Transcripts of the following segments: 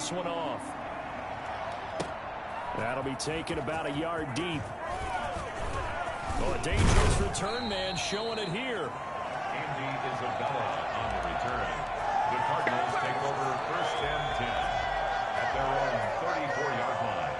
this one off. That'll be taken about a yard deep. Oh, a dangerous return man showing it here. Andy Isabella on the return. The Cardinals take over first and 10 at their own 34-yard line.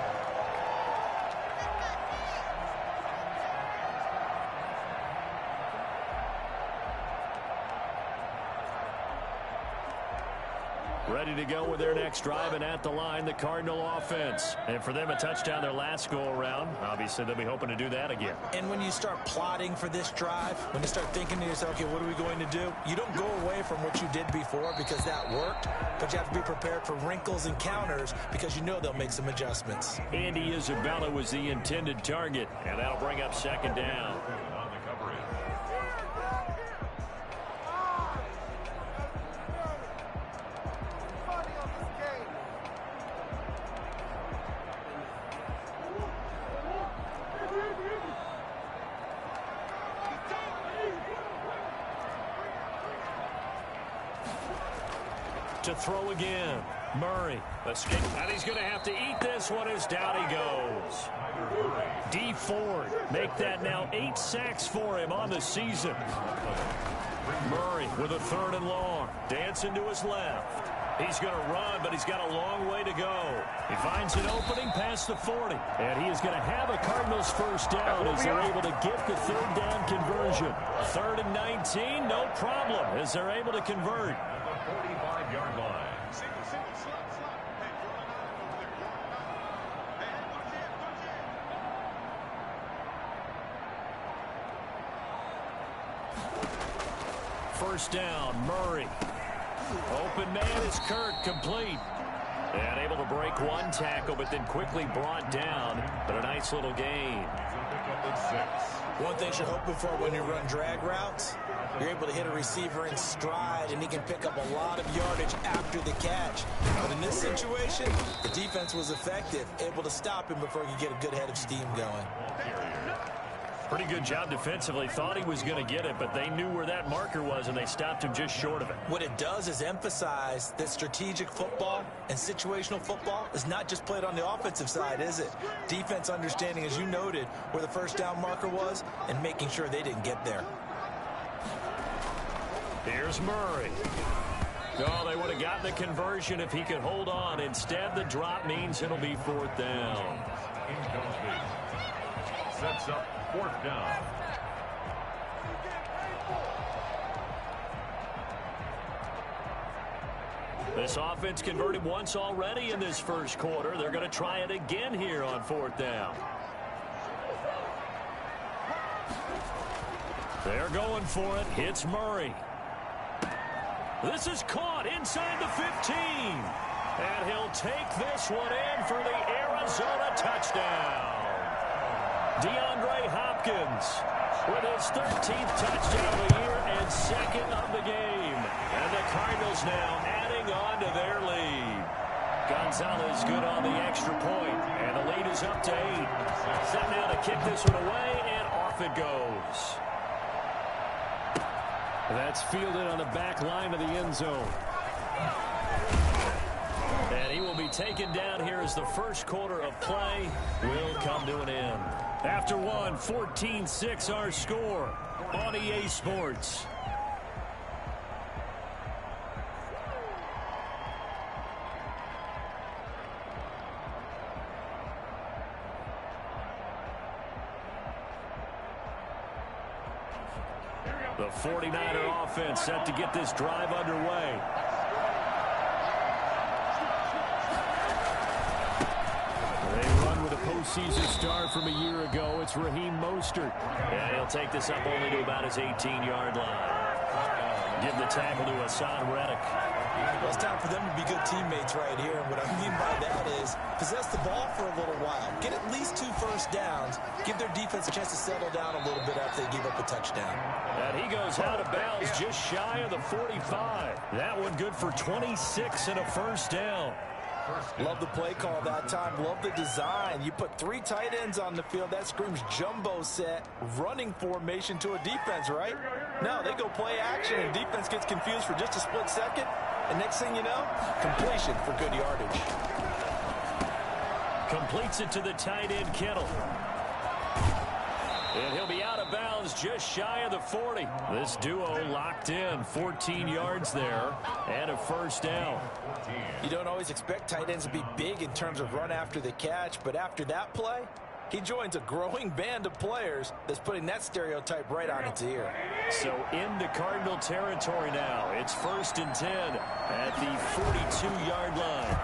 Ready to go with their next drive, and at the line, the Cardinal offense. And for them, a touchdown their last go-around. Obviously, they'll be hoping to do that again. And when you start plotting for this drive, when you start thinking to yourself, okay, what are we going to do? You don't go away from what you did before because that worked, but you have to be prepared for wrinkles and counters because you know they'll make some adjustments. Andy Isabella was the intended target, and that'll bring up second down. On the coverage. To throw again. Murray. Escape. And he's going to have to eat this one as down he goes. D. Ford. Make that now 8 sacks for him on the season. Murray with a 3rd and long. Dancing to his left. He's going to run, but he's got a long way to go. He finds an opening past the 40. And he is going to have a Cardinals first down as they're able to get the 3rd down conversion. 3rd and 19, no problem as they're able to convert. 45-yard line. First down, Murray. Open man is Kirk, complete. And able to break one tackle, but then quickly brought down. But a nice little gain. One thing you're hoping for when you run drag routes, you're able to hit a receiver in stride, and he can pick up a lot of yardage after the catch. But in this situation, the defense was effective, able to stop him before he could get a good head of steam going. Pretty good job defensively. Thought he was going to get it, but they knew where that marker was, and they stopped him just short of it. What it does is emphasize that strategic football and situational football is not just played on the offensive side, is it? Defense understanding, as you noted, where the first down marker was and making sure they didn't get there. Here's Murray. Oh, they would have gotten the conversion if he could hold on. Instead, the drop means it'll be 4th down. Sets up 4th down. This offense converted once already in this first quarter. They're going to try it again here on 4th down. They're going for it. Hits Murray. This is caught inside the 15. And he'll take this one in for the Arizona touchdown. DeAndre Hopkins with his 13th touchdown of the year and 2nd of the game. And the Cardinals now adding on to their lead. Gonzalez good on the extra point, and the lead is up to 8. Set now to kick this one away, and off it goes. That's fielded on the back line of the end zone. And he will be taken down here as the first quarter of play will come to an end. After one, 14-6 our score on EA Sports. The 49er offense set to get this drive underway. They run with a postseason star from a year ago. It's Raheem Mostert. And he'll take this up only to about his 18-yard line. Give the tackle to Hassan Reddick. Well, it's time for them to be good teammates right here. And what I mean by that is possess the ball for a little while. Get at least 2 first downs. Give their defense a chance to settle down a little bit after they give up a touchdown. And he goes out of bounds just shy of the 45. That one good for 26 and a first down. Love the play call that time. Love the design. You put 3 tight ends on the field. That screams jumbo set, running formation to a defense, right? No, they go play action, and defense gets confused for just a split second. And next thing you know, completion for good yardage. completes it to the tight end, Kittle. And he'll be out of bounds just shy of the 40. This duo locked in, 14 yards there, and a first down. You don't always expect tight ends to be big in terms of run after the catch, but after that play, he joins a growing band of players that's putting that stereotype right on its ear. So into Cardinal territory now. It's 1st and 10 at the 42-yard line.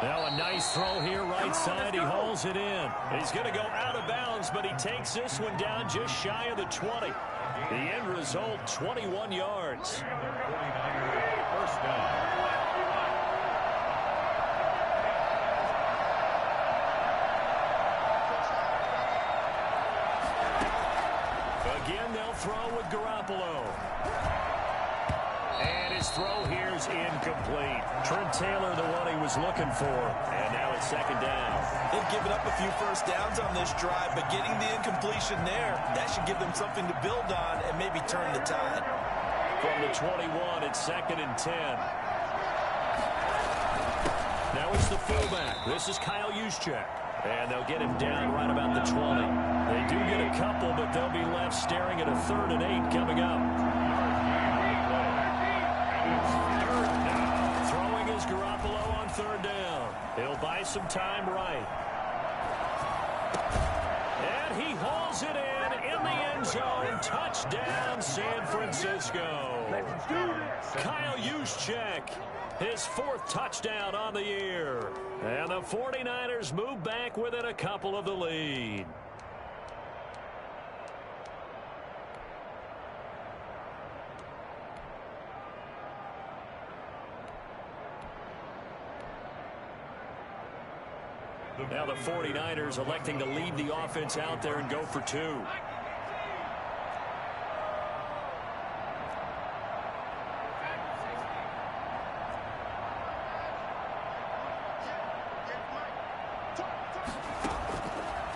Now a nice throw here right side. He hauls it in. He's going to go out of bounds, but he takes this one down just shy of the 20. The end result, 21 yards. 49er, first down. Again, they'll throw with Garoppolo. And his throw here is incomplete. Trent Taylor, the one he was looking for. And now it's 2nd down. They've given up a few first downs on this drive, but getting the incompletion there, that should give them something to build on and maybe turn the tide. From the 21, it's 2nd and 10. Now it's the fullback. This is Kyle Juszczyk. And they'll get him down right about the 20. They do get a couple, but they'll be left staring at a 3rd and 8 coming up. Throwing is Garoppolo on 3rd down. He'll buy some time right. And he hauls it in the end zone. Touchdown, San Francisco. Let's do this. Kyle Juszczyk, his 4th touchdown on the year. And the 49ers move back within a couple of the lead. Now the 49ers electing to lead the offense out there and go for 2.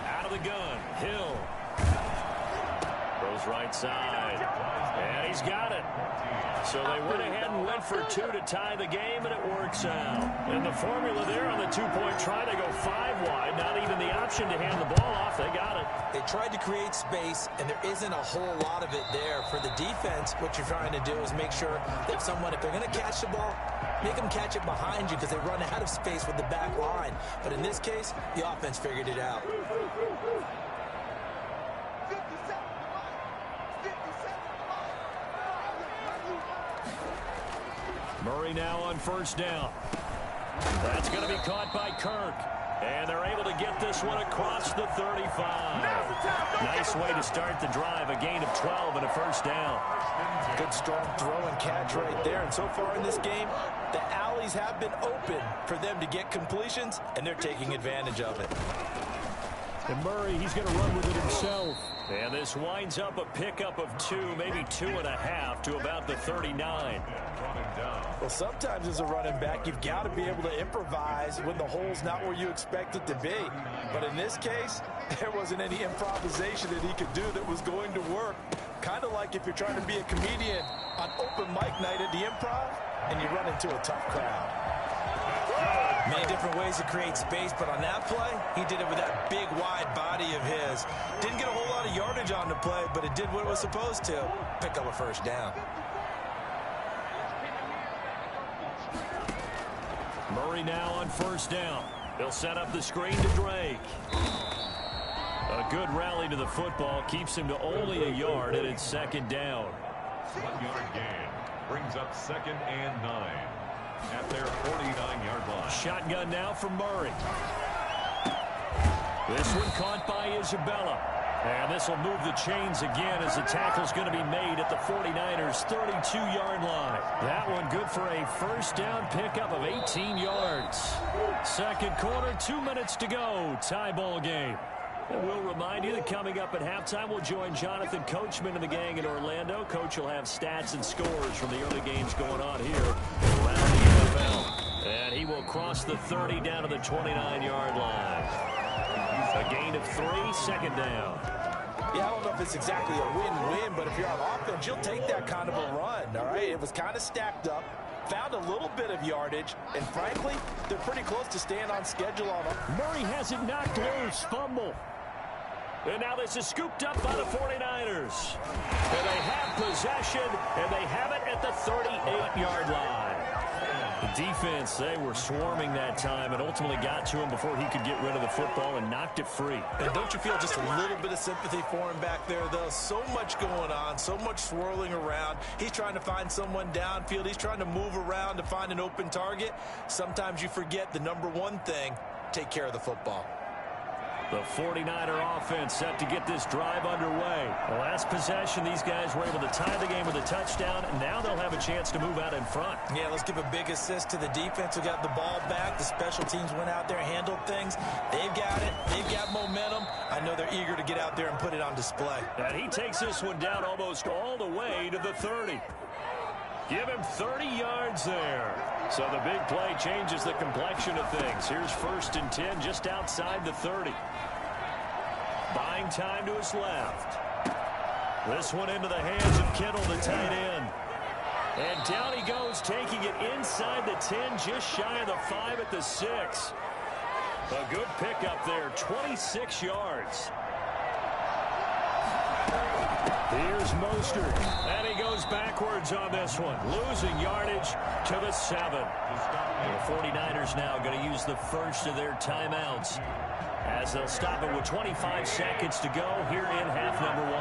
Out of the gun, Hill. Throws right side. And he's got it. So they went ahead and went for 2 to tie the game, and it works out. And the formula there on the 2-point try, they go 5 wide. Not even the option to hand the ball off. They got it. They tried to create space, and there isn't a whole lot of it there. For the defense, what you're trying to do is make sure that someone, if they're going to catch the ball, make them catch it behind you because they run out of space with the back line. But in this case, the offense figured it out. Murray now on 1st down. That's going to be caught by Kirk. And they're able to get this one across the 35. Nice way to start the drive. A gain of 12 and a 1st down. Good strong throw and catch right there. And so far in this game, the alleys have been open for them to get completions, and they're taking advantage of it. And Murray, he's going to run with it himself. And this winds up a pickup of 2, maybe 2.5 to about the 39. Well, sometimes as a running back, you've got to be able to improvise when the hole's not where you expect it to be. But in this case, there wasn't any improvisation that he could do that was going to work. Kind of like if you're trying to be a comedian on open mic night at the Improv and you run into a tough crowd. Many different ways to create space, but on that play, he did it with that big, wide body of his. Didn't get a whole lot of yardage on the play, but it did what it was supposed to. Pick up a 1st down. Murray now on 1st down. They'll set up the screen to Drake. A good rally to the football keeps him to only a yard, and it's 2nd down. 1-yard gain brings up 2nd and 9 at their 49-yard line. Shotgun now for Murray. This one caught by Isabella. And this will move the chains again as the tackle's going to be made at the 49ers' 32-yard line. That one good for a 1st down pickup of 18 yards. 2nd quarter, 2 minutes to go. Tie ball game. And we'll remind you that coming up at halftime, we'll join Jonathan Coachman and the gang in Orlando. Coach will have stats and scores from the early games going on here around the NFL. And he will cross the 30 down to the 29-yard line. A gain of 3, 2nd down. Yeah, I don't know if it's exactly a win-win, but if you're on offense, you'll take that kind of a run, all right? It was kind of stacked up. Found a little bit of yardage, and frankly, they're pretty close to staying on schedule on them. Murray has it knocked loose. Fumble. And now this is scooped up by the 49ers. And they have possession, and they have it at the 38-yard line. The defense, they were swarming that time and ultimately got to him before he could get rid of the football and knocked it free. And don't you feel just a little bit of sympathy for him back there, though? So much going on, so much swirling around. He's trying to find someone downfield. He's trying to move around to find an open target. Sometimes you forget the number one thing, take care of the football. The 49er offense set to get this drive underway. The last possession, these guys were able to tie the game with a touchdown, and now they'll have a chance to move out in front. Yeah, let's give a big assist to the defense who got the ball back. The special teams went out there, handled things. They've got it. They've got momentum. I know they're eager to get out there and put it on display. And he takes this one down almost all the way to the 30. Give him 30 yards there. So the big play changes the complexion of things. Here's 1st and 10 just outside the 30. Buying time to his left. This one into the hands of Kittle, the tight end. And down he goes, taking it inside the 10, just shy of the 5 at the 6. A good pickup there, 26 yards. Here's Mostert, and he goes backwards on this one, losing yardage to the 7. The 49ers now going to use the first of their timeouts as they'll stop it with 25 seconds to go here in half number 1.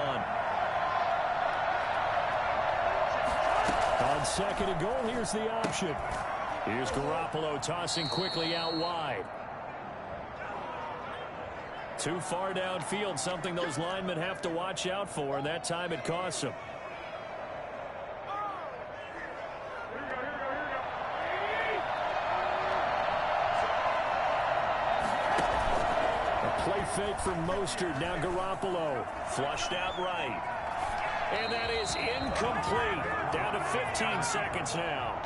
On 2nd and goal, here's the option. Here's Garoppolo tossing quickly out wide. Too far downfield, something those linemen have to watch out for, and that time it costs them. A play fake from Mostert, now Garoppolo. Flushed out right. And that is incomplete. Down to 15 seconds now.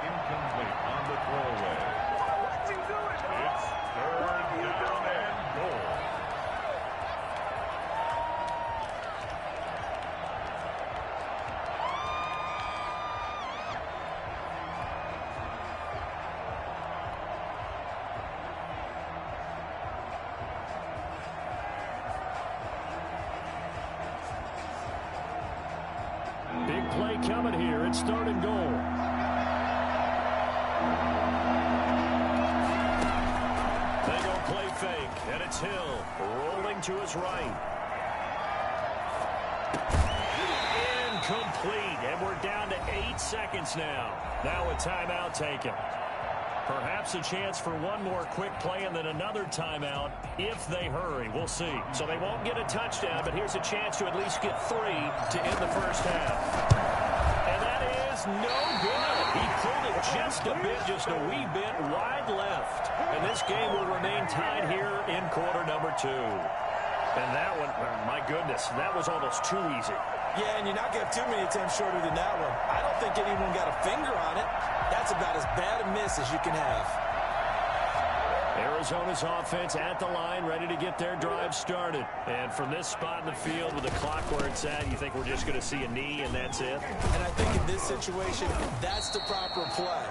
Incomplete on the throwaway. It's 3rd down and goal. Big play coming here. It's 3rd and goal. They go play fake, and it's Hill rolling to his right. Incomplete, and we're down to 8 seconds now. Now a timeout taken. Perhaps a chance for one more quick play and then another timeout if they hurry. We'll see. So they won't get a touchdown, but here's a chance to at least get 3 to end the first half. And that is no good. He pulled it just a bit, just a wee bit wide left. And this game will remain tied here in quarter number 2. And that one, my goodness, that was almost too easy. Yeah, and you're not going to have too many attempts shorter than that one. I don't think anyone got a finger on it. That's about as bad a miss as you can have. Arizona's offense at the line, ready to get their drive started. And from this spot in the field with the clock where it's at, you think we're just going to see a knee and that's it? And I think in this situation, that's the proper play.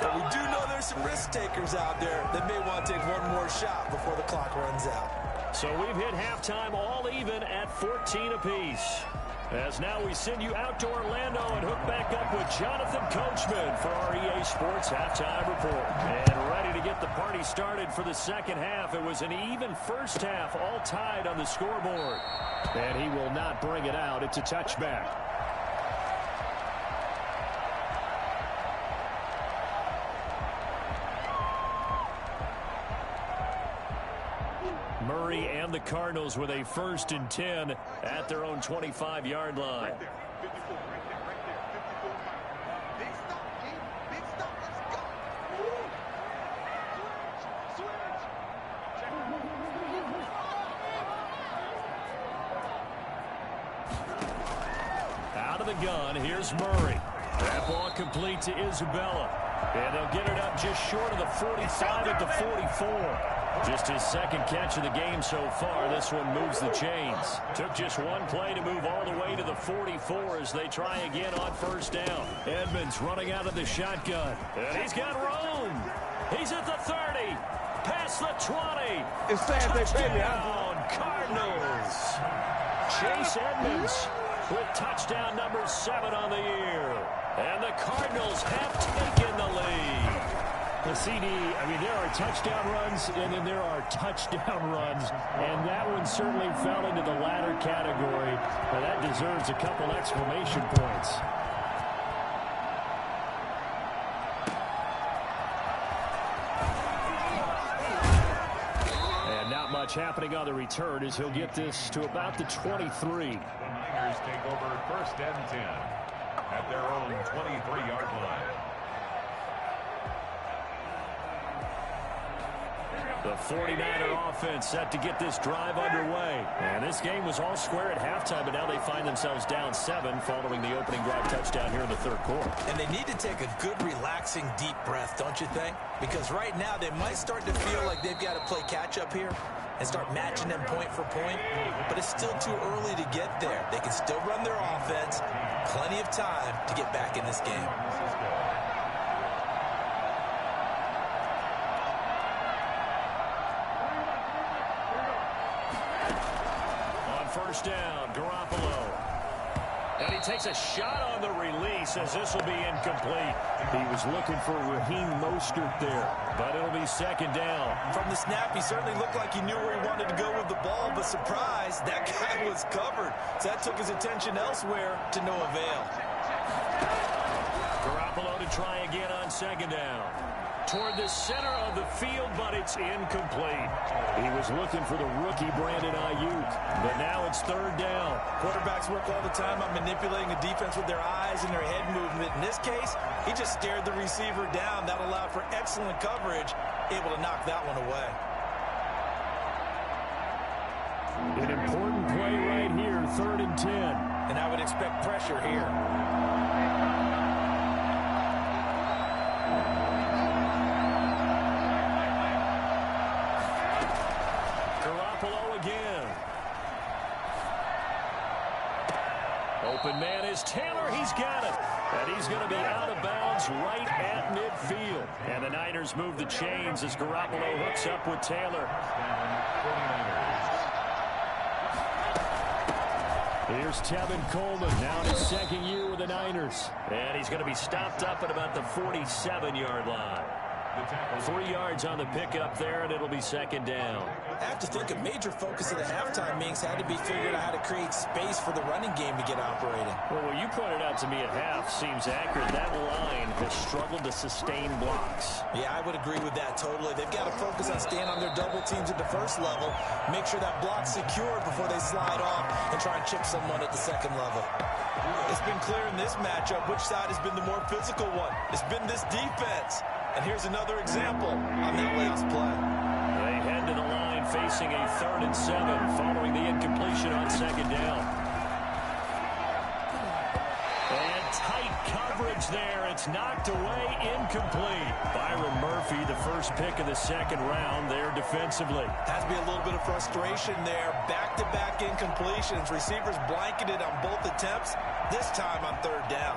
But we do know there's some risk takers out there that may want to take one more shot before the clock runs out. So we've hit halftime all even at 14 apiece. As now we send you out to Orlando and hook back up with Jonathan Coachman for our EA Sports Halftime Report. And ready to get the party started for the second half. It was an even first half, all tied on the scoreboard. And he will not bring it out. It's a touchback. Murray and the Cardinals with a 1st and 10 at their own 25-yard line. Out of the gun, here's Murray. That ball complete to Isabella. And they'll get it up just short of the 45 at the 44. Just his second catch of the game so far. This one moves the chains. Took just one play to move all the way to the 44 as they try again on first down. Edmonds running out of the shotgun. And he's got room. He's at the 30. Past the 20. It's sad they pay me. Touchdown, Cardinals. Chase Edmonds with touchdown number 7 on the year. And the Cardinals have taken the lead. The CD, I mean, there are touchdown runs, and then there are touchdown runs, and that one certainly fell into the latter category, but that deserves a couple exclamation points. And not much happening on the return as he'll get this to about the 23. The Niners take over first and 10 at their own 23-yard line. The 49er offense set to get this drive underway. And this game was all square at halftime, but now they find themselves down 7 following the opening drive touchdown here in the third quarter. And they need to take a good, relaxing, deep breath, don't you think? Because right now they might start to feel like they've got to play catch-up here and start matching them point for point. But it's still too early to get there. They can still run their offense. Plenty of time to get back in this game. First down, Garoppolo. And he takes a shot on the release as this will be incomplete. He was looking for Raheem Mostert there, but it'll be second down. From the snap, he certainly looked like he knew where he wanted to go with the ball, but surprise, that guy was covered. So that took his attention elsewhere to no avail. Garoppolo to try again on second down. Toward the center of the field, but it's incomplete. He was looking for the rookie Brandon Ayuk, but now it's third down. Quarterbacks work all the time on manipulating the defense with their eyes and their head movement. In this case, he just stared the receiver down. That allowed for excellent coverage, able to knock that one away. An important play right here, 3rd and 10. And I would expect pressure here. Open man is Taylor. He's got it. And he's going to be out of bounds right at midfield. And the Niners move the chains as Garoppolo hooks up with Taylor. Here's Tevin Coleman, now in his second year with the Niners. And he's going to be stopped up at about the 47-yard line. 3 yards on the pickup there, and it'll be second down. I have to think a major focus of the halftime meetings had to be figuring out how to create space for the running game to get operating. Well, what you pointed out to me at half seems accurate. That line has struggled to sustain blocks. Yeah, I would agree with that totally. They've got to focus on staying on their double teams at the first level, make sure that block's secured before they slide off and try and chip someone at the second level. It's been clear in this matchup which side has been the more physical one. It's been this defense. And here's another example on that last play. They head to the line facing a 3rd and 7 following the incompletion on second down. And tight coverage there. It's knocked away, incomplete. Byron Murphy, the first pick of the second round there defensively. Has to be a little bit of frustration there. Back-to-back incompletions. Receivers blanketed on both attempts, this time on 3rd down.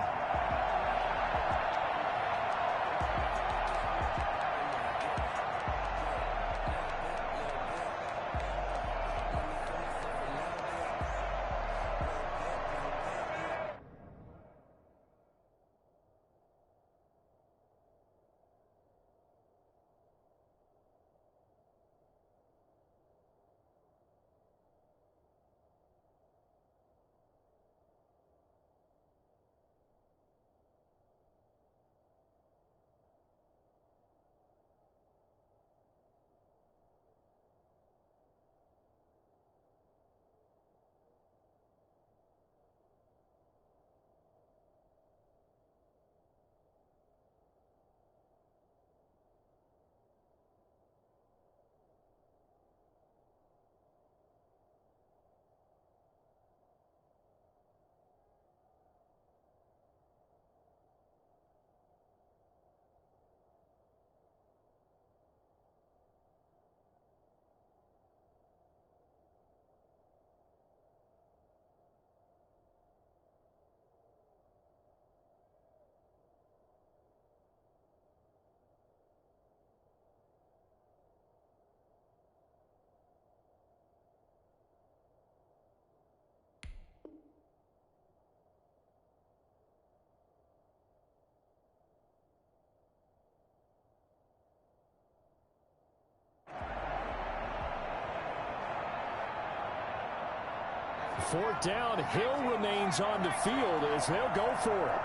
4th down. Hill remains on the field as they'll go for it.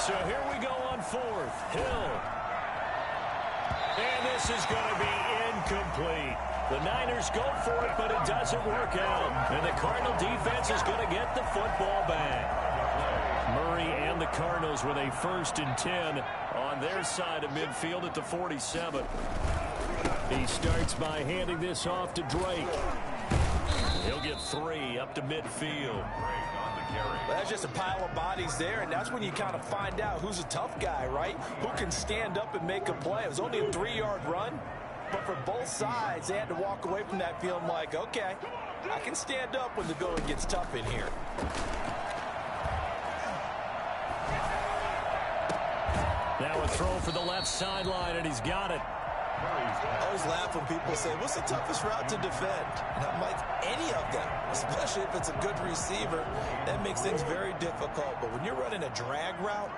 So here we go on 4th. Hill. And this is going to be incomplete. The Niners go for it, but it doesn't work out. And the Cardinal defense is going to get the football back. Murray and the Cardinals with a 1st and 10 on their side of midfield at the 47. He starts by handing this off to Drake. He'll get 3 up to midfield. Well, that's just a pile of bodies there, and that's when you kind of find out who's a tough guy, right? Who can stand up and make a play. It was only a 3-yard run, but for both sides, they had to walk away from that feeling like, okay, I can stand up when the going gets tough in here. Now a throw for the left sideline, and he's got it. I always laugh when people say, what's the toughest route to defend? And I'm like, any of them, especially if it's a good receiver. That makes things very difficult. But when you're running a drag route,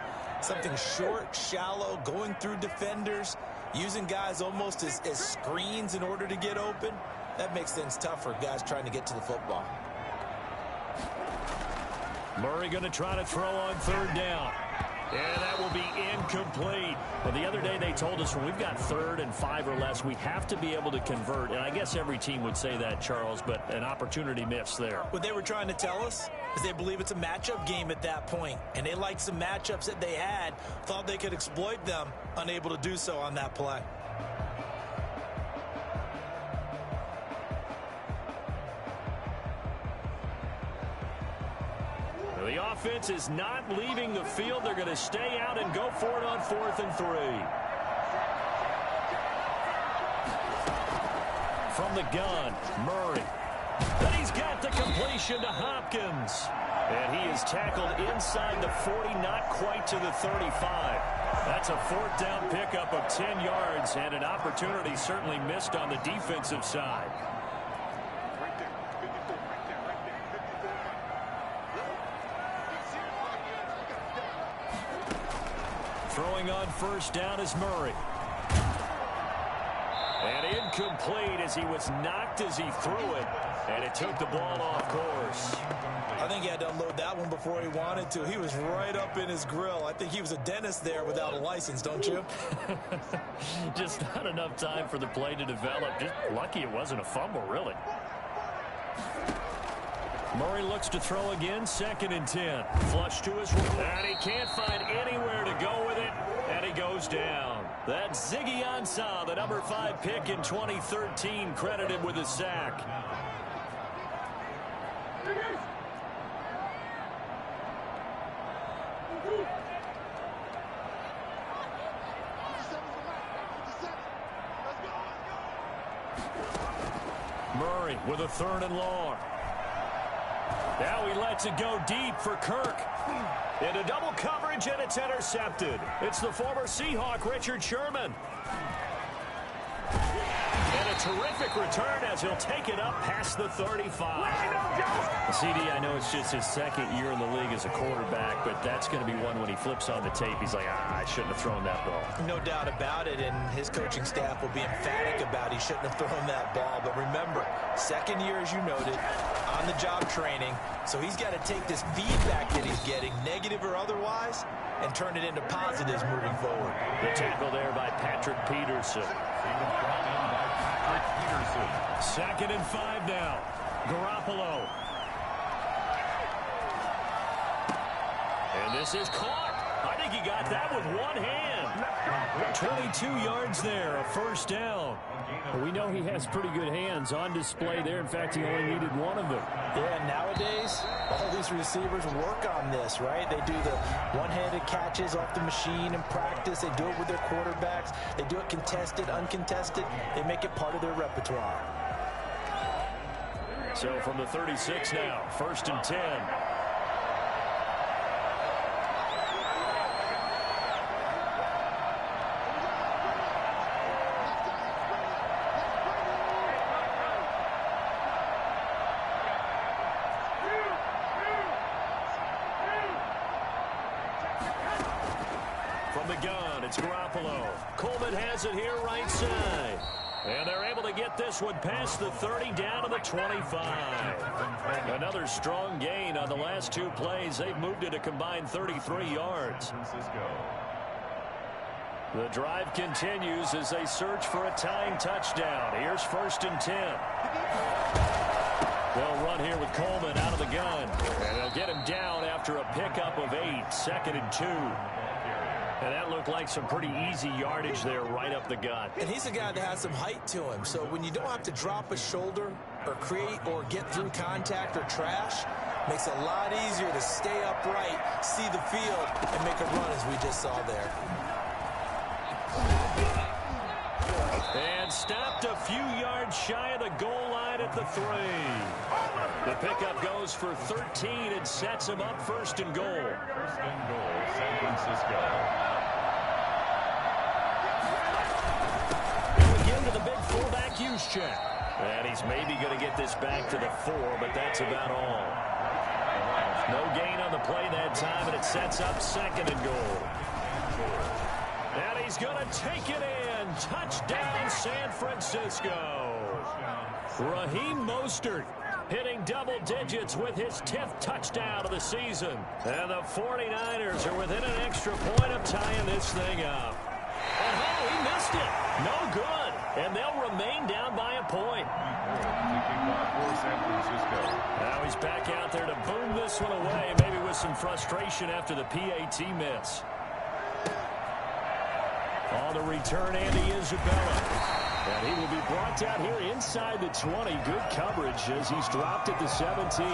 something short, shallow, going through defenders, using guys almost as screens in order to get open, that makes things tough for guys trying to get to the football. Murray going to try to throw on 3rd down. And that will be incomplete. Well, the other day they told us when we've got 3rd and 5 or less, we have to be able to convert. And I guess every team would say that, Charles, but an opportunity missed there. What they were trying to tell us is they believe it's a matchup game at that point. And they liked some matchups that they had, thought they could exploit them, unable to do so on that play. The offense is not leaving the field. They're going to stay out and go for it on 4th and 3. From the gun, Murray. Then he's got the completion to Hopkins. And he is tackled inside the 40, not quite to the 35. That's a 4th down pickup of 10 yards and an opportunity certainly missed on the defensive side. Throwing on 1st down is Murray. And incomplete as he was knocked as he threw it. And it took the ball off course. I think he had to unload that one before he wanted to. He was right up in his grill. I think he was a dentist there without a license, don't you? Just not enough time for the play to develop. Just lucky it wasn't a fumble, really. Murray looks to throw again, 2nd and 10. Flush to his right, and he can't find anywhere to go with it, and he goes down. That's Ziggy Ansah, the number 5 pick in 2013, credited with a sack. Murray with a 3rd and long. Now he lets it go deep for Kirk. Into double coverage, and it's intercepted. It's the former Seahawk, Richard Sherman. And a terrific return as he'll take it up past the 35. CD, I know it's just his 2nd year in the league as a quarterback, but that's going to be one when he flips on the tape. He's like, I shouldn't have thrown that ball. No doubt about it, and his coaching staff will be emphatic about he shouldn't have thrown that ball. But remember, 2nd year, as you noted, on-the-job training, so he's got to take this feedback that he's getting, negative or otherwise, and turn it into positives moving forward. The tackle there by Patrick Peterson. 2nd and 5 now. Garoppolo. And this is caught. I think he got that with one hand. 22 yards there, a 1st down. Well, we know he has pretty good hands on display there. In fact, he only needed one of them. Yeah, nowadays, all these receivers work on this, right? They do the one-handed catches off the machine in practice. They do it with their quarterbacks. They do it contested, uncontested. They make it part of their repertoire. So from the 36 now, 1st and 10. From the gun, it's Garoppolo. Coleman has it here right side. And they're able to get this one past the 30 down to the 25. Another strong gain on the last two plays. They've moved it a combined 33 yards. The drive continues as they search for a tying touchdown. Here's 1st and 10. They'll run here with Coleman out of the gun. And they'll get him down after a pickup of 8. 2nd and 2. And that looked like some pretty easy yardage there right up the gut. And he's a guy that has some height to him. So when you don't have to drop a shoulder or create or get through contact or trash, makes it a lot easier to stay upright, see the field, and make a run as we just saw there. And stopped a few yards shy of the goal line at the 3. The pickup goes for 13 and sets him up 1st and goal. 1st and goal, San Francisco. And again to the big fullback use check. And he's maybe going to get this back to the 4, but that's about all. No gain on the play that time, and it sets up 2nd and goal. And he's going to take it in. Touchdown, San Francisco. Raheem Mostert hitting double digits with his 10th touchdown of the season. And the 49ers are within an extra point of tying this thing up. And oh, he missed it. No good. And they'll remain down by a point. Now he's back out there to boom this one away, maybe with some frustration after the PAT miss. On the return, Andy Isabella. And he will be brought down here inside the 20. Good coverage as he's dropped at the 17.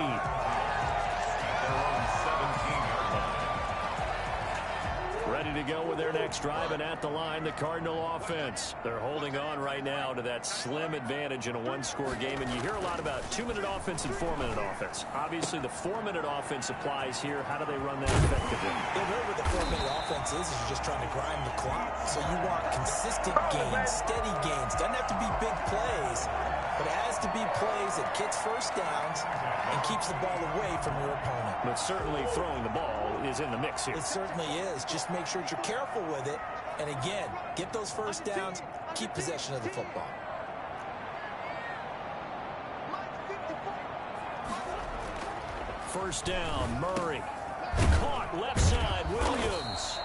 Ready to go with their next drive, and at the line, the Cardinal offense. They're holding on right now to that slim advantage in a one-score game, and you hear a lot about 2-minute offense and 4-minute offense. Obviously, the 4-minute offense applies here. How do they run that effectively? Yeah, remember the 4-minute offense is you're just trying to grind the clock. So you want consistent gains, steady gains. Doesn't have to be big plays, but it has to be plays that gets first downs and keeps the ball away from your opponent. But certainly throwing the ball is in the mix here. It certainly is. Just make sure that you're careful with it. And again, get those first downs, keep possession of the football. First down, Murray. Caught left side, Williams.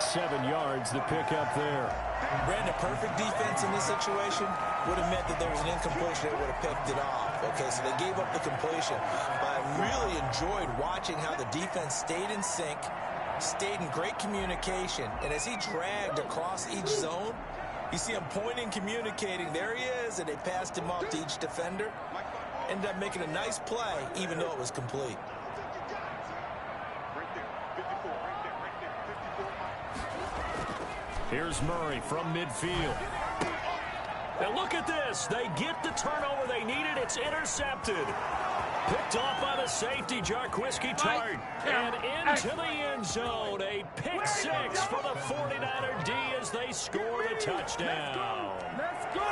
7 yards, the pickup there. Brandon, perfect defense in this situation would have meant that there was an incompletion. They would have picked it off. Okay, so they gave up the completion. But I really enjoyed watching how the defense stayed in sync, stayed in great communication. And as he dragged across each zone, you see him pointing, communicating. There he is, and they passed him off to each defender. Ended up making a nice play, even though it was complete. Here's Murray from midfield. And look at this. They get the turnover they needed. It's intercepted. Picked off by the safety, Jarquiski Tart. And into the end zone. A pick six for the 49er D as they score the touchdown. Let's go.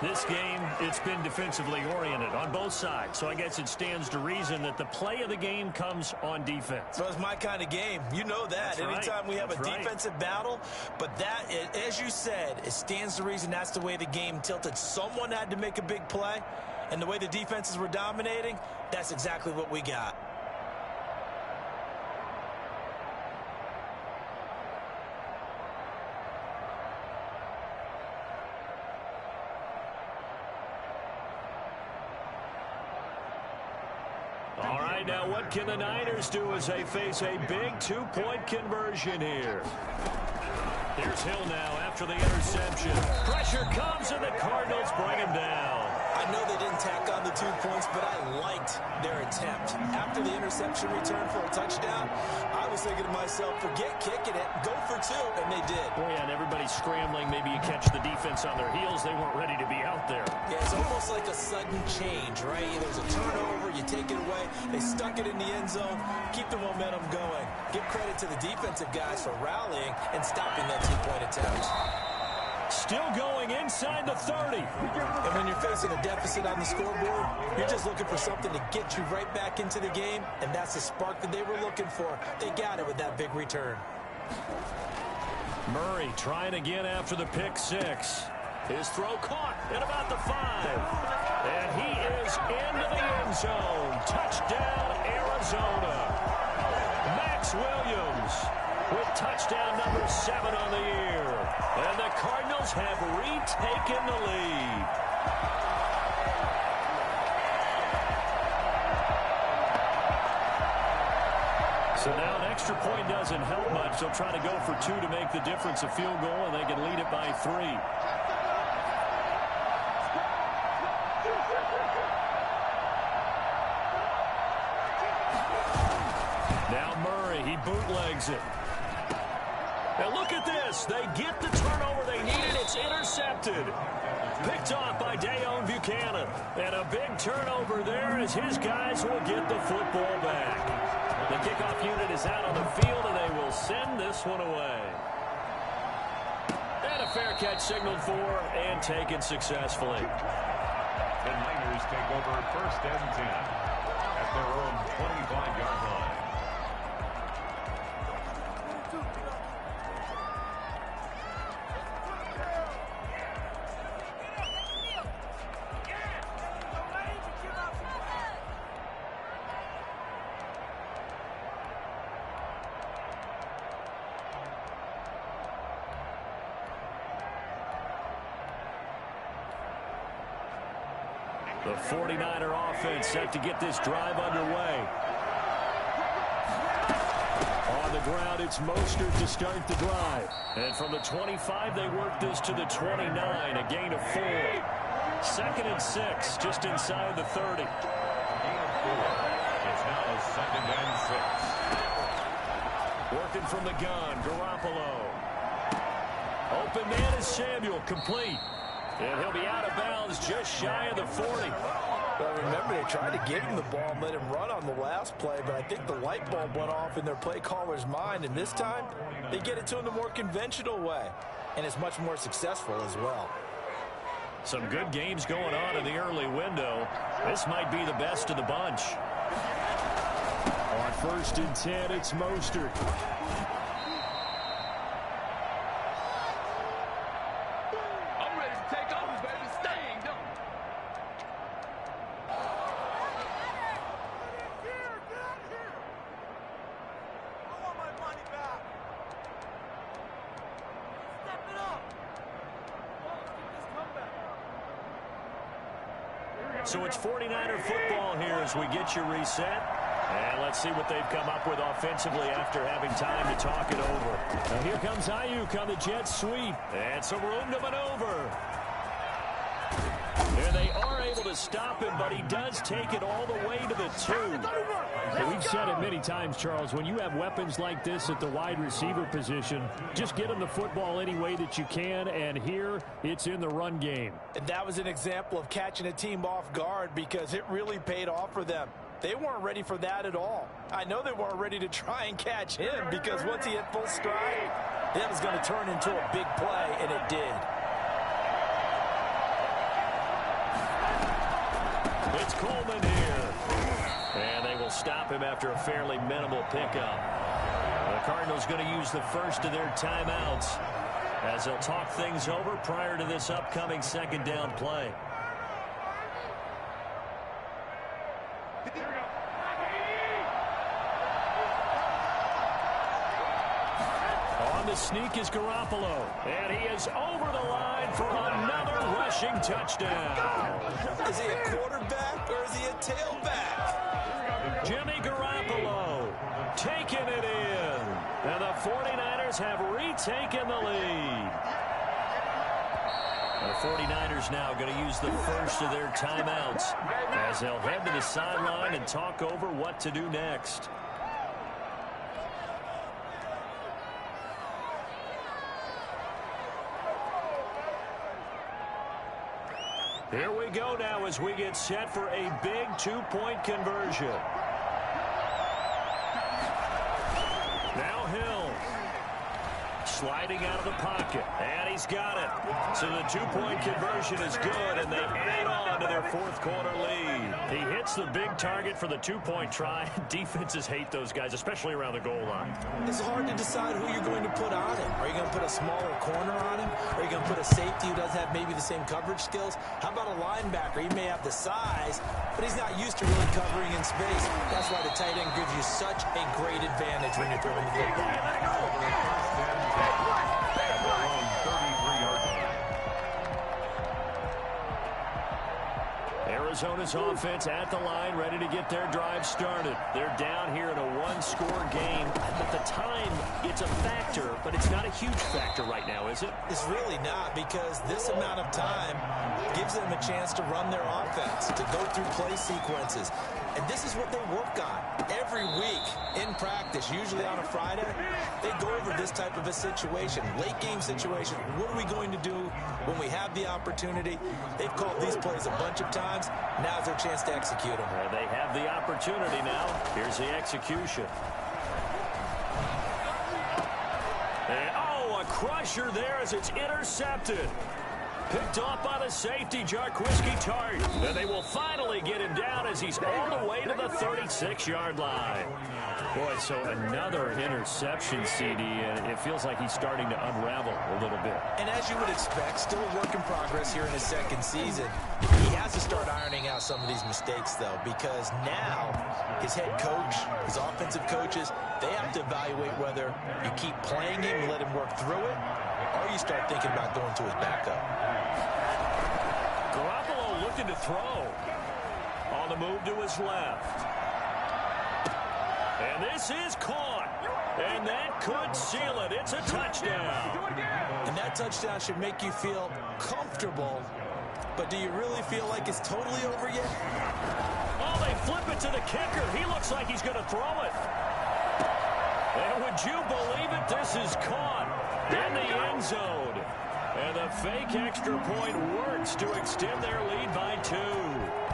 This game, it's been defensively oriented on both sides. So I guess it stands to reason that the play of the game comes on defense. Well, it's my kind of game. You know that. That's Anytime right. we have That's a right. defensive battle. But that, as you said, it stands to reason that's the way the game tilted. Someone had to make a big play. And the way the defenses were dominating, that's exactly what we got. All right, now what can the Niners do as they face a big 2-point conversion here? Here's Hill now after the interception. Pressure comes, and the Cardinals bring him down. I know they didn't tack on the 2 points, but I liked their attempt. After the interception return for a touchdown, I was thinking to myself, forget kicking it, go for 2, and they did. Oh, yeah, and everybody's scrambling. Maybe you catch the defense on their heels. They weren't ready to be out there. Yeah, it's almost like a sudden change, right? There's a turnover, you take it away. They stuck it in the end zone, keep the momentum going. Give credit to the defensive guys for rallying and stopping that 2-point attempt. Still going inside the 30. And when you're facing a deficit on the scoreboard, you're just looking for something to get you right back into the game, and that's the spark that they were looking for. They got it with that big return. Murray trying again after the pick six. His throw caught at about the 5. And he is into the end zone. Touchdown, Arizona. Max Williams with touchdown number 7 on the year. And the Cardinals have retaken the lead. So now an extra point doesn't help much. They'll try to go for 2 to make the difference a field goal, and they can lead it by 3. Now Murray, he bootlegs it. Now look at this. They get the turnover they needed. It's intercepted. Picked off by Dayon Buchanan. And a big turnover there as his guys will get the football back. The kickoff unit is out on the field, and they will send this one away. And a fair catch signaled for and taken successfully. The Niners take over 1st and 10 at their own 25-yard line. The 49er offense set to get this drive underway. On the ground, it's Mostert to start the drive. And from the 25, they work this to the 29, a gain of 4. 2nd and 6, just inside the 30. Gain of 4. It's now 2nd and 6. Working from the gun, Garoppolo. Open man is Samuel, complete. And he'll be out of bounds just shy of the 40. Well, remember, they tried to give him the ball and let him run on the last play, but I think the light bulb went off in their play caller's mind, and this time they get it to him the more conventional way, and it's much more successful as well. Some good games going on in the early window. This might be the best of the bunch. On 1st and 10, it's Mostert. So it's 49er football here as we get you reset. And let's see what they've come up with offensively after having time to talk it over. Now here comes Ayuk on the jet sweep. And some room to maneuver. And they are able to stop him, but he does take it all the way to the 2. And we've said it many times, Charles, when you have weapons like this at the wide receiver position, just get them the football any way that you can, and here it's in the run game. And that was an example of catching a team off guard because it really paid off for them. They weren't ready for that at all. I know they weren't ready to try and catch him because once he hit full stride, that was going to turn into a big play, and it did. It's Coleman here. And they will stop him after a fairly minimal pickup. The Cardinals going to use the first of their timeouts as they'll talk things over prior to this upcoming 2nd down play. On the sneak is Garoppolo. And he is over the line for another rushing touchdown. Is he a quarterback or is he a tailback? Jimmy Garoppolo taking it in. And the 49ers have retaken the lead. The 49ers now going to use the first of their timeouts as they'll head to the sideline and talk over what to do next. Here we go now as we get set for a big 2-point conversion. Now Hill. sliding out of the pocket. And he's got it. So the two-point conversion is good, and they add on to their fourth quarter lead. He hits the big target for the two-point try. Defenses hate those guys, especially around the goal line. It's hard to decide who you're going to put on him. Are you going to put a smaller corner on him? Are you going to put a safety who doesn't have maybe the same coverage skills? How about a linebacker? He may have the size, but he's not used to really covering in space. That's why the tight end gives you such a great advantage when you're throwing the football. Arizona's offense at the line, ready to get their drive started. They're down here in a one-score game. At the time, it's a factor, but it's not a huge factor right now, is it? It's really not, because this amount of time gives them a chance to run their offense, to go through play sequences. And this is what they work on every week in practice, usually on a Friday. They go over this type of a situation, late game situation. What are we going to do when we have the opportunity? They've called these plays a bunch of times. Now's their chance to execute them. They have the opportunity now. Here's the execution. And, oh, a crusher there as it's intercepted. Picked off by the safety, Jarquiski Tart. And they will finally get him down as he's all the way to the 36-yard line. Boy, so another interception, CD, and it feels like he's starting to unravel a little bit. And as you would expect, still a work in progress here in his second season. He has to start ironing out some of these mistakes, though, because now his head coach, his offensive coaches, they have to evaluate whether you keep playing him and let him work through it, or you start thinking about going to his backup. Garoppolo looking to throw. On the move to his left. And this is caught. And that could seal it. It's a touchdown. And that touchdown should make you feel comfortable. But do you really feel like it's totally over yet? Oh, they flip it to the kicker. He looks like he's going to throw it. And would you believe it? This is caught in the end zone. And the fake extra point works to extend their lead by 2.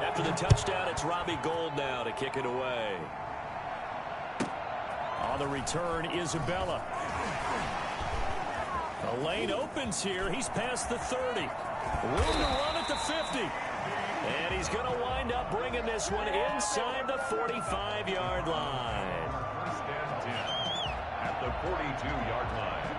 After the touchdown, it's Robbie Gould now to kick it away. On the return, Isabella. The lane opens here. He's past the 30. Room to run at the 50. And he's going to wind up bringing this one inside the 45-yard line. First and 10 at the 42-yard line.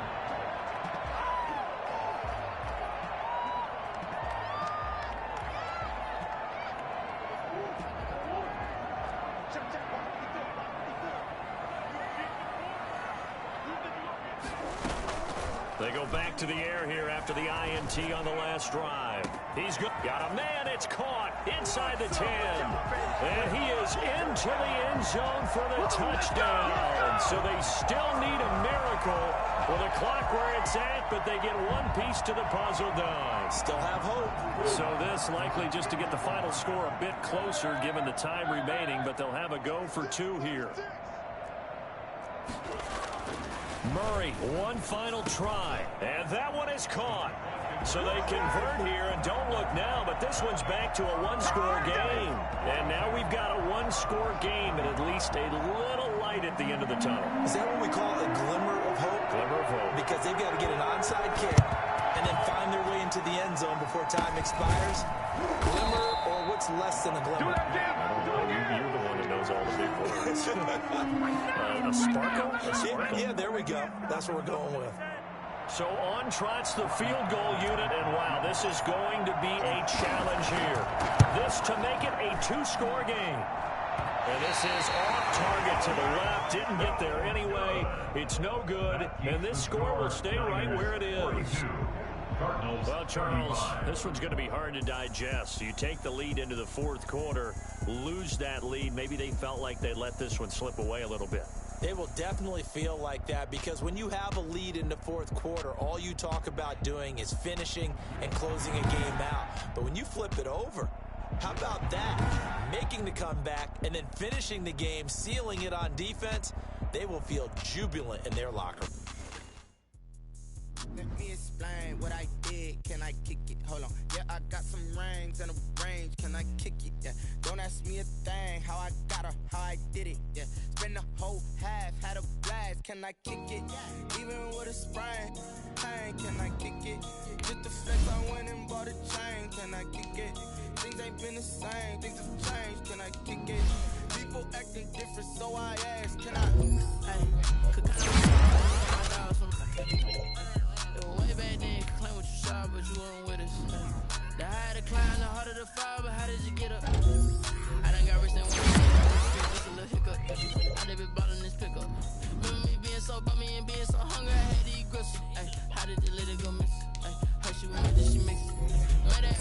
They go back to the air here after the INT on the last drive. He's got a man. It's caught inside the 10. And he is into the end zone for the touchdown. So they still need a miracle with the clock where it's at, but they get one piece to the puzzle done. Still have hope. So this likely just to get the final score a bit closer given the time remaining, but they'll have a go for 2 here. Murray, one final try, and that one is caught. So they convert here, and don't look now, but this one's back to a one-score game. And now we've got a one-score game and at least a little light at the end of the tunnel. Is that what we call a glimmer of hope? Glimmer of hope. Because they've got to get an onside kick and then find their way into the end zone before time expires. Glimmer, or what's less than a glimmer? I don't know. You're the one that knows all the big words. A sparkle? A sparkle? Yeah, there we go. That's what we're going with. So on trots the field goal unit, and wow, this is going to be a challenge here. This to make it a 2-score game. And this is off target to the left. Didn't get there anyway. It's no good, and this score will stay right where it is. Well, Charles, this one's going to be hard to digest. You take the lead into the fourth quarter, lose that lead. Maybe they felt like they let this one slip away a little bit. They will definitely feel like that, because when you have a lead in the fourth quarter, all you talk about doing is finishing and closing a game out. But when you flip it over, how about that? Making the comeback and then finishing the game, sealing it on defense, they will feel jubilant in their locker room. explain what I did? Can I kick it? Hold on. Yeah, I got some rings and a range. Can I kick it? Yeah. Don't ask me a thing. How I got her, how I did it. Yeah. Spend the whole half, had a blast. Can I kick it? Even with a sprain. Pain, can I kick it? Just the flex, I went and bought a chain. Can I kick it? Things ain't been the same. Things have changed. Can I kick it? People acting different, so I ask. Can I? Hey, could kind of way back then, you could claim what you saw, but you weren't with us. The higher the climb, the harder the fall, but how did you get up? I done got rich and one just a little hiccup. I done been bottling this pickup. Remember me being so bummy and being so hungry, I had to eat gristle. Ay, how did the little go miss? Ay, her she went with it, she mixed it. Made that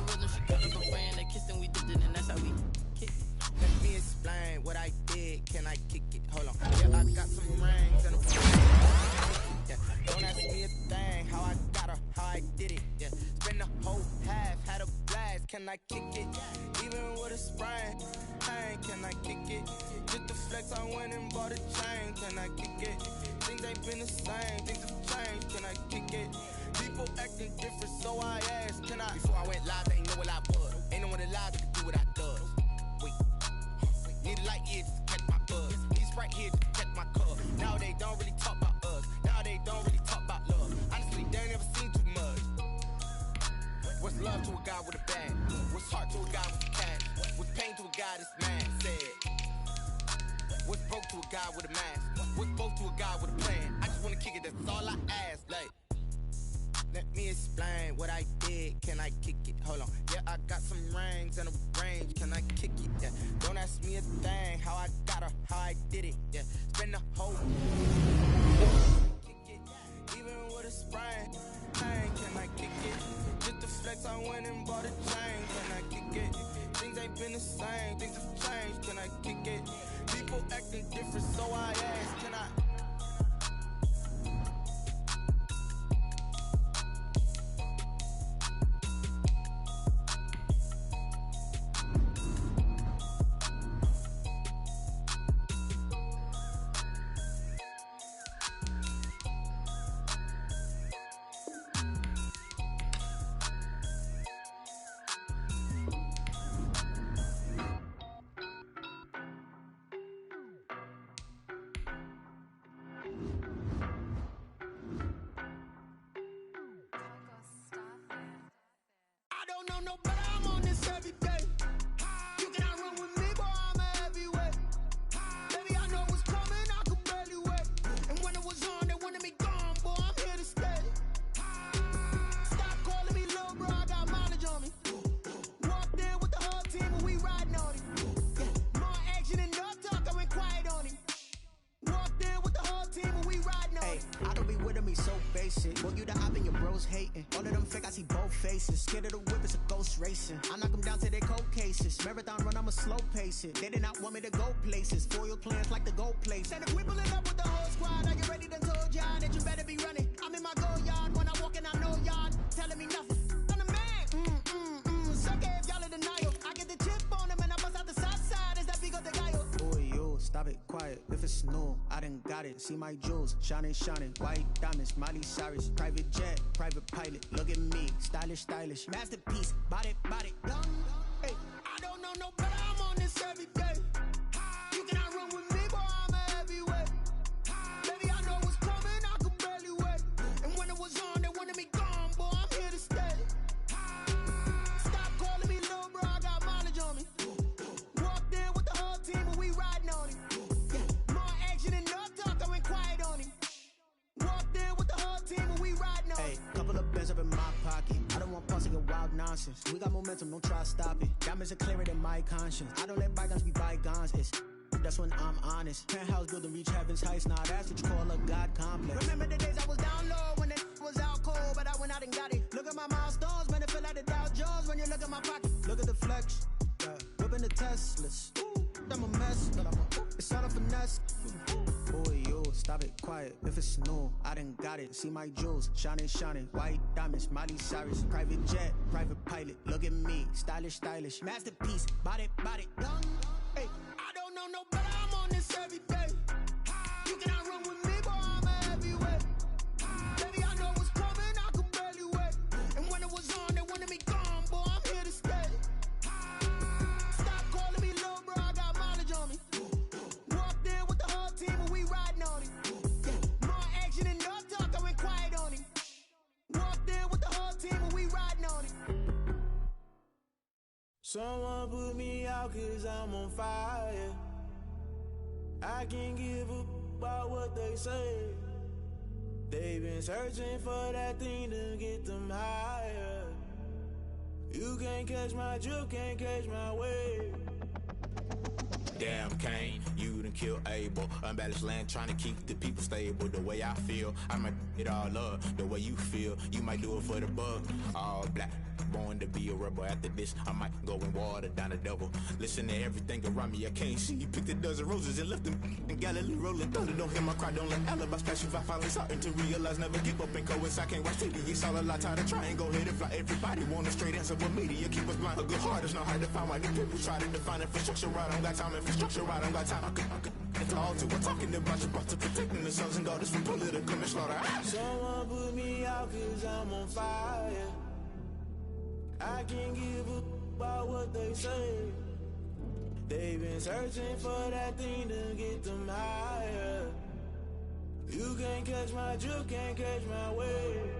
rhythm, she called up a friend, they kissed and we dipped it, and that's how we kick it. Let me explain what I did, can I kick it? Hold on, yeah, I got some rings and a yeah. Don't ask me a thing, how I got her, how I did it, yeah. Spend the whole half, had a blast, can I kick it? Even with a sprain, pain, can I kick it? Just the flex, I went and bought a chain, can I kick it? Things ain't been the same, things have changed, can I kick it? People acting different, so I asked, can I? Before I went live, they ain't know what I was. Ain't no one alive that could do what I does. Wait, need a light here just to catch my buzz. Need Sprite here just to catch my cup. Now they don't really talk about us. Now they don't really talk about love. Honestly, they ain't never seen too much. What's love to a guy with a bag? What's heart to a guy with a cash? What's pain to a guy that's mad? Said. What's broke to a guy with a mask? What's both to a guy with a plan? I just wanna kick it, that's all I ask. Like, let me explain what I did. Can I kick it? Hold on. Yeah, I got some rings and a range. Can I kick it? Yeah. Don't ask me a thing. How I got her, how I did it. Yeah. Spend the whole kick it. Even with a sprain. Pain, can I kick it? Just the flex, I went and bought a chain. Can I kick it? Things ain't been the same. Things have changed. Can I kick it? People acting different, so I ask. Can I? Scared of the whip, it's a ghost racing. I knock them down to their cold cases. Marathon run, I'ma slow pace it. They did not want me to go places. Foil plans like the gold place. And if we pulling up with the whole squad, are you ready? Done told y'all that you better be running. I'm in my go yard. When I walk in, I know y'all telling me nothing. I'm the man. So if y'all in denial, I get the chip on them and I bust out the south side. Is that big of the guy? Boy, yo, stop it, quiet. If it's new, I done got it. See my jewels, shining, white diamonds, Miley Cyrus, private jet, private pilot. Look at me, stylish, masterpiece, body, young. Hey, I don't know no better. I'm on this every day. You cannot run with me, boy. I'm a heavyweight. Baby, I know what's coming. I could barely wait. And when it was on, they wanted me gone, boy. I'm here to stay. Stop calling me little bro. I got mileage on me. Walked in with the whole team and we riding on him. More action and no talk. I went quiet on him. Walked in with the whole team and we riding on him. Hey, couple of bands up in my pocket. I don't want pausing your wild nonsense. We got momentum, don't try to stop it. Diamonds are clearer than my conscience. I don't let bygones be bygones. That's when I'm honest. Penthouse building, reach heaven's heights. Now that's what you call a God complex. Remember the days I was down low when it was out cold, but I went out and got it. Look at my milestones, man, it feel like the Dow Jones when you look at my pocket. Look at the flex, whipping the Teslas. I'm a mess, but it's all a finesse. Boy, yo, stop it, quiet. If it's new, I done got it. See my jewels, shining, white diamonds, Miley Cyrus, private jet, private pilot. Look at me, stylish, masterpiece, body, young. Hey, I don't know no better. I'm on this every day. You cannot run with me, boy. I'm a heavyweight. Baby, I know what's Someone put me out 'cause I'm on fire. I can't give up about what they say. They've been searching for that thing to get them higher. You can't catch my drift, can't catch my wave. Damn, Kane, you done killed Abel. Unbalanced land, trying to keep the people stable. The way I feel, I might it all up. The way you feel, you might do it for the bug. All black, born to be a rebel. After this, I might go and water down the devil. Listen to everything around me, I can't see. Picked a dozen roses and left them in Galilee rolling thunder. Don't hear my cry, don't let alibis pass you. If I finally starting to realize, never give up and coincide. Can't watch TV, it's all a lot. Tired of trying, go ahead and fly. Everybody want a straight answer, but media keep us blind. A good heart is not hard to find. Why these people try to define infrastructure right? I don't got time, infrastructure right, I don't got time. I could it's all to. We're talking about you, about to protecting the sons and daughters from political manslaughter. Someone put me out 'cause I'm on fire. I can't give up about what they say. They've been searching for that thing to get them higher. You can't catch my drift, can't catch my wave.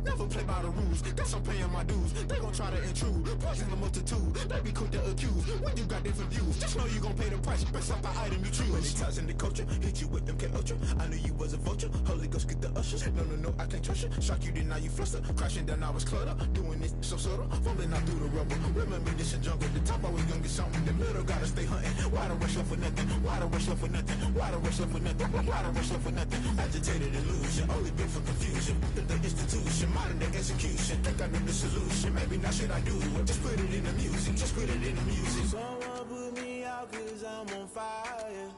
Never play by the rules, guess I'm paying my dues. They gon' try to intrude, poison the multitude. They be quick to accuse when you got different views. Just know you gon' pay the price based off the item you choose. Many times in the culture, hit you with them K-Ultra. I knew you was a vulture, Holy Ghost get the ushers. No, I can't trust you. Shock you, then now you fluster. Crashing down, I was cluttered. Doing this so subtle, falling out through the rubble. Remember this in jungle, the top I was gonna get something. The middle gotta stay hunting. Why the rush left for nothing? Why the rush left for nothing? Why the rush left for nothing? Why the rush left for nothing? Agitated illusion, only built for confusion. The institution, modern day execution. Think I know the solution. Maybe now should I do it? Just put it in the music. Just put it in the music. Someone put me out 'cause I'm on fire.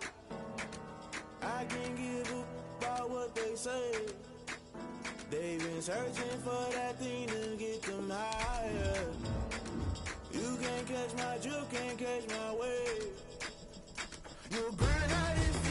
I can't give up about what they say. They've been searching for that thing to get them higher. You can't catch my drift, can't catch my wave. You're burning out if